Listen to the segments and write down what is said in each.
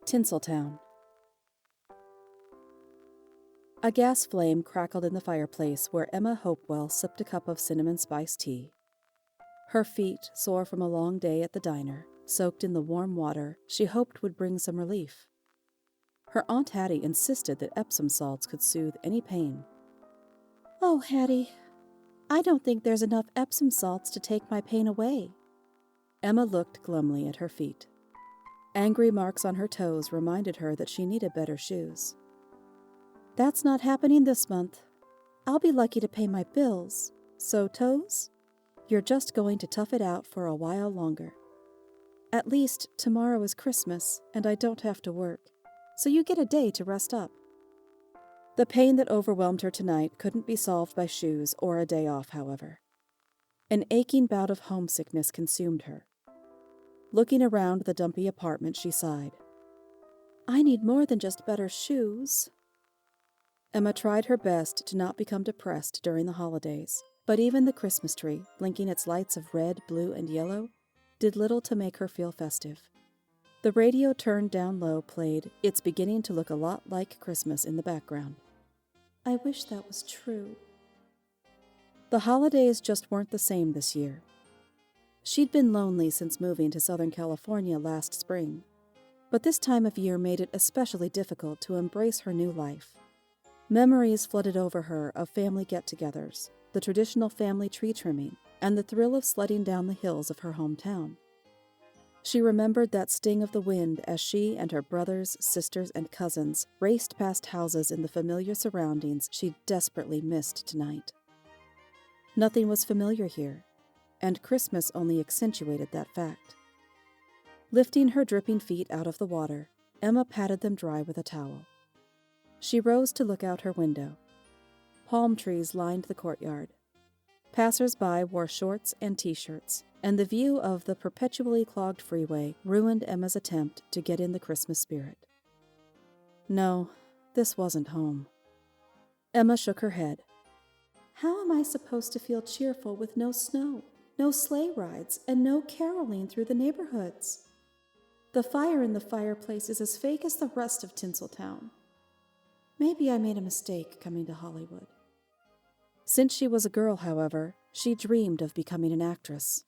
Tinseltown. A gas flame crackled in the fireplace where Emma Hopewell sipped a cup of cinnamon spice tea. Her feet, sore from a long day at the diner, soaked in the warm water she hoped would bring some relief. Her Aunt Hattie insisted that Epsom salts could soothe any pain. "Oh, Hattie, I don't think there's enough Epsom salts to take my pain away." Emma looked glumly at her feet. Angry marks on her toes reminded her that she needed better shoes. "That's not happening this month. I'll be lucky to pay my bills. So, toes, you're just going to tough it out for a while longer. At least tomorrow is Christmas, and I don't have to work, so you get a day to rest up." The pain that overwhelmed her tonight couldn't be solved by shoes or a day off, however. An aching bout of homesickness consumed her. Looking around the dumpy apartment, she sighed. "I need more than just better shoes." Emma tried her best to not become depressed during the holidays, but even the Christmas tree, blinking its lights of red, blue, and yellow, did little to make her feel festive. The radio turned down low played "It's Beginning to Look a Lot Like Christmas" in the background. "I wish that was true." The holidays just weren't the same this year. She'd been lonely since moving to Southern California last spring, but this time of year made it especially difficult to embrace her new life. Memories flooded over her of family get-togethers, the traditional family tree trimming, and the thrill of sledding down the hills of her hometown. She remembered that sting of the wind as she and her brothers, sisters, and cousins raced past houses in the familiar surroundings she desperately missed tonight. Nothing was familiar here, and Christmas only accentuated that fact. Lifting her dripping feet out of the water, Emma patted them dry with a towel. She rose to look out her window. Palm trees lined the courtyard. Passers-by wore shorts and t-shirts, and the view of the perpetually clogged freeway ruined Emma's attempt to get in the Christmas spirit. No, this wasn't home. Emma shook her head. "How am I supposed to feel cheerful with no snow, no sleigh rides, and no caroling through the neighborhoods? The fire in the fireplace is as fake as the rest of Tinseltown. Maybe I made a mistake coming to Hollywood." Since she was a girl, however, she dreamed of becoming an actress.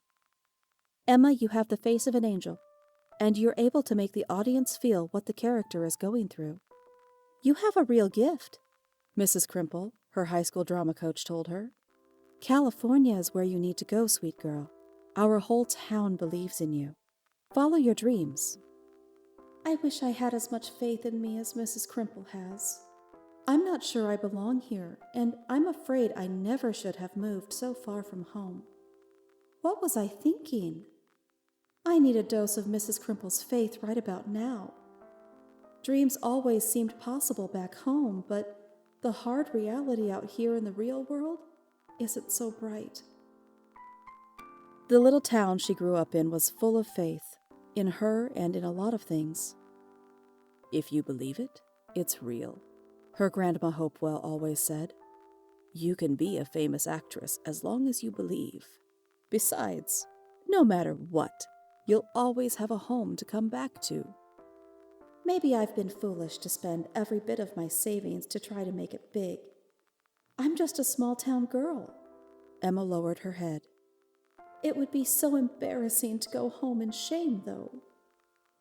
"Emma, you have the face of an angel, and you're able to make the audience feel what the character is going through. You have a real gift," Mrs. Crimple, her high school drama coach, told her. "California is where you need to go, sweet girl. Our whole town believes in you. Follow your dreams." "I wish I had as much faith in me as Mrs. Crimple has. I'm not sure I belong here, and I'm afraid I never should have moved so far from home. What was I thinking? I need a dose of Mrs. Crimple's faith right about now. Dreams always seemed possible back home, but the hard reality out here in the real world isn't so bright." The little town she grew up in was full of faith, in her and in a lot of things. "If you believe it, it's real," her Grandma Hopewell always said. "You can be a famous actress as long as you believe. Besides, no matter what, you'll always have a home to come back to." "Maybe I've been foolish to spend every bit of my savings to try to make it big. I'm just a small-town girl." Emma lowered her head. "It would be so embarrassing to go home in shame, though.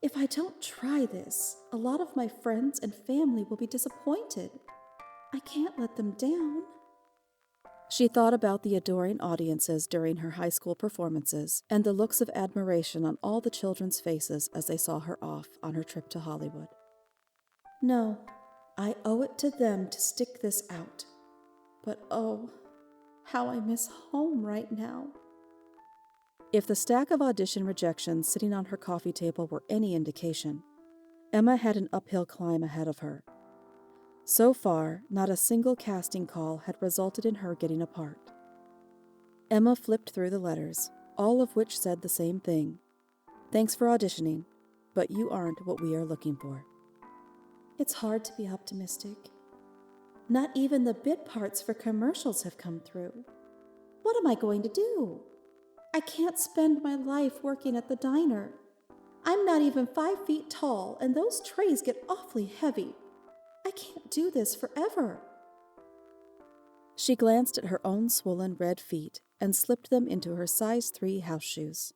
If I don't try this, a lot of my friends and family will be disappointed. I can't let them down." She thought about the adoring audiences during her high school performances and the looks of admiration on all the children's faces as they saw her off on her trip to Hollywood. "No, I owe it to them to stick this out. But oh, how I miss home right now." If the stack of audition rejections sitting on her coffee table were any indication, Emma had an uphill climb ahead of her. So far, not a single casting call had resulted in her getting a part. Emma flipped through the letters, all of which said the same thing. "Thanks for auditioning, but you aren't what we are looking for." It's hard to be optimistic. Not even the bit parts for commercials have come through. What am I going to do? I can't spend my life working at the diner. I'm not even 5 feet tall, and those trays get awfully heavy. I can't do this forever. She glanced at her own swollen red feet and slipped them into her size 3 house shoes.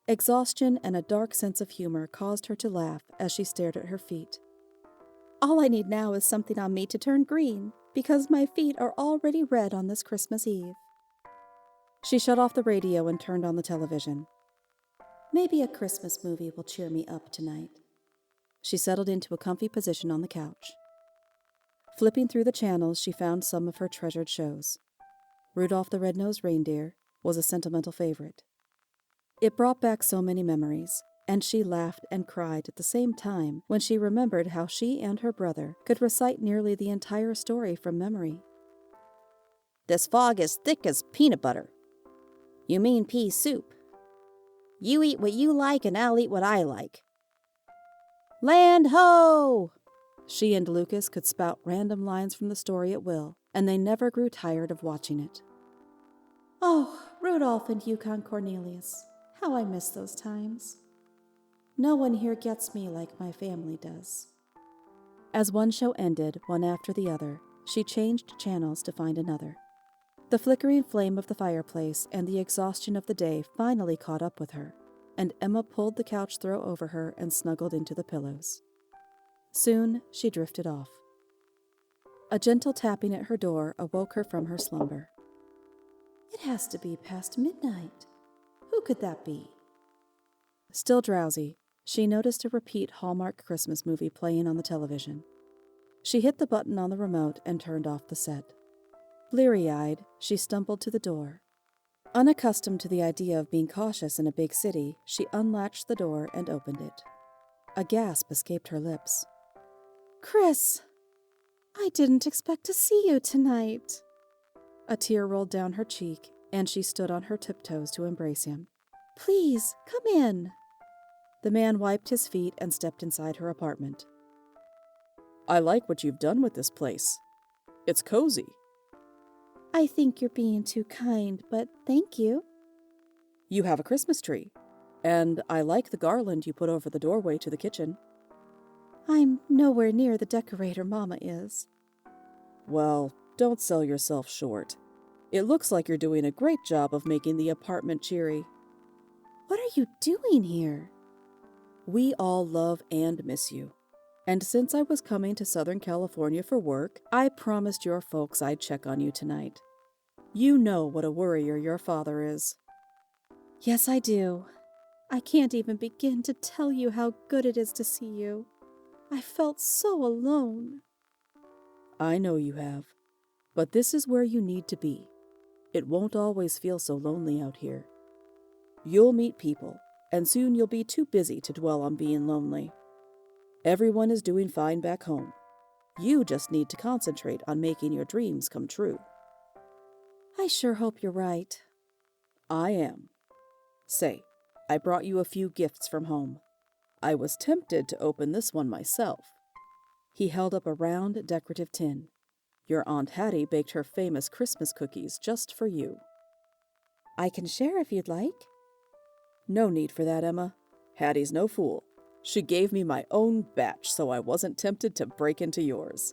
Exhaustion and a dark sense of humor caused her to laugh as she stared at her feet. All I need now is something on me to turn green, because my feet are already red on this Christmas Eve. She shut off the radio and turned on the television. Maybe a Christmas movie will cheer me up tonight. She settled into a comfy position on the couch. Flipping through the channels, she found some of her treasured shows. Rudolph the Red-Nosed Reindeer was a sentimental favorite. It brought back so many memories, and she laughed and cried at the same time when she remembered how she and her brother could recite nearly the entire story from memory. This fog is thick as peanut butter. You mean pea soup. You eat what you like and I'll eat what I like. Land ho! She and Lucas could spout random lines from the story at will, and they never grew tired of watching it. Oh, Rudolph and Yukon Cornelius, how I miss those times. No one here gets me like my family does. As one show ended, one after the other, she changed channels to find another. The flickering flame of the fireplace and the exhaustion of the day finally caught up with her, and Emma pulled the couch throw over her and snuggled into the pillows. Soon she drifted off. A gentle tapping at her door awoke her from her slumber. It has to be past midnight. Who could that be? Still drowsy, she noticed a repeat Hallmark Christmas movie playing on the television. She hit the button on the remote and turned off the set. Bleary-eyed, she stumbled to the door. Unaccustomed to the idea of being cautious in a big city, she unlatched the door and opened it. A gasp escaped her lips. Chris! I didn't expect to see you tonight. A tear rolled down her cheek, and she stood on her tiptoes to embrace him. Please, come in. The man wiped his feet and stepped inside her apartment. I like what you've done with this place. It's cozy. I think you're being too kind, but thank you. You have a Christmas tree, and I like the garland you put over the doorway to the kitchen. I'm nowhere near the decorator Mama is. Well, don't sell yourself short. It looks like you're doing a great job of making the apartment cheery. What are you doing here? We all love and miss you. And since I was coming to Southern California for work, I promised your folks I'd check on you tonight. You know what a worrier your father is. Yes, I do. I can't even begin to tell you how good it is to see you. I felt so alone. I know you have, but this is where you need to be. It won't always feel so lonely out here. You'll meet people, and soon you'll be too busy to dwell on being lonely. Everyone is doing fine back home. You just need to concentrate on making your dreams come true. I sure hope you're right. I am. Say, I brought you a few gifts from home. I was tempted to open this one myself. He held up a round, decorative tin. Your Aunt Hattie baked her famous Christmas cookies just for you. I can share if you'd like. No need for that, Emma. Hattie's no fool. She gave me my own batch so I wasn't tempted to break into yours.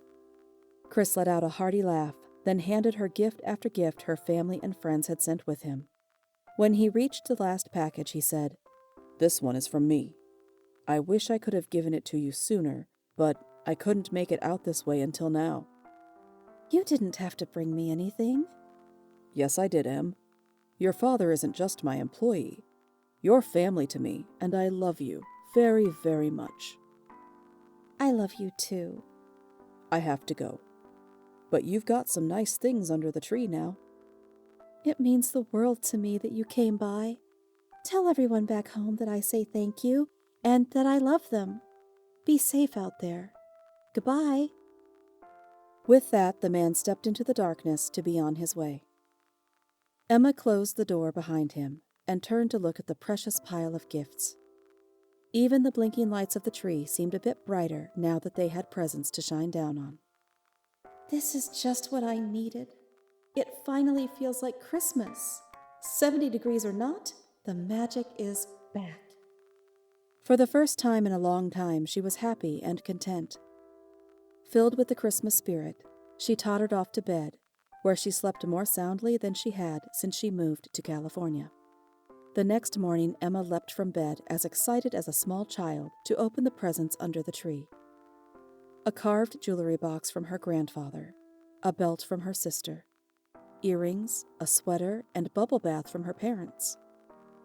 Chris let out a hearty laugh, then handed her gift after gift her family and friends had sent with him. When he reached the last package, he said, This one is from me. I wish I could have given it to you sooner, but I couldn't make it out this way until now. You didn't have to bring me anything. Yes, I did, Em. Your father isn't just my employee. You're family to me, and I love you very, very much. I love you too. I have to go. But you've got some nice things under the tree now. It means the world to me that you came by. Tell everyone back home that I say thank you and that I love them. Be safe out there. Goodbye. With that, the man stepped into the darkness to be on his way. Emma closed the door behind him and turned to look at the precious pile of gifts. Even the blinking lights of the tree seemed a bit brighter now that they had presents to shine down on. This is just what I needed. It finally feels like Christmas. 70 degrees or not, the magic is back. For the first time in a long time, she was happy and content. Filled with the Christmas spirit, she tottered off to bed, where she slept more soundly than she had since she moved to California. The next morning, Emma leapt from bed as excited as a small child to open the presents under the tree. A carved jewelry box from her grandfather, a belt from her sister, earrings, a sweater, and bubble bath from her parents.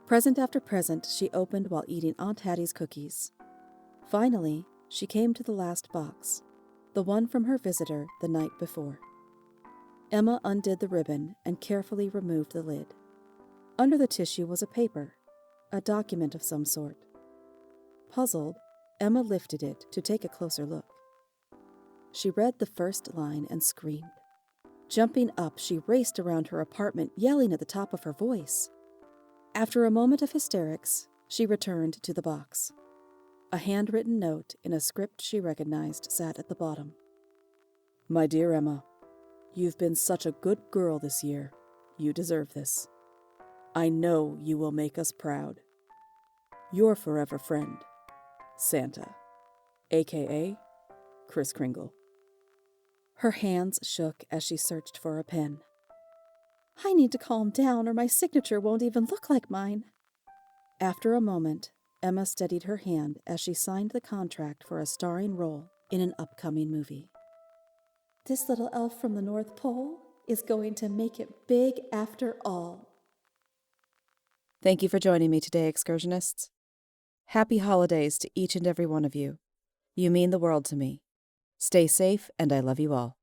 Present after present she opened while eating Aunt Hattie's cookies. Finally, she came to the last box, the one from her visitor the night before. Emma undid the ribbon and carefully removed the lid. Under the tissue was a paper, a document of some sort. Puzzled, Emma lifted it to take a closer look. She read the first line and screamed. Jumping up, she raced around her apartment, yelling at the top of her voice. After a moment of hysterics, she returned to the box. A handwritten note in a script she recognized sat at the bottom. My dear Emma, you've been such a good girl this year. You deserve this. I know you will make us proud. Your forever friend, Santa, a.k.a. Kris Kringle. Her hands shook as she searched for a pen. I need to calm down or my signature won't even look like mine. After a moment, Emma steadied her hand as she signed the contract for a starring role in an upcoming movie. This little elf from the North Pole is going to make it big after all. Thank you for joining me today, excursionists. Happy holidays to each and every one of you. You mean the world to me. Stay safe, and I love you all.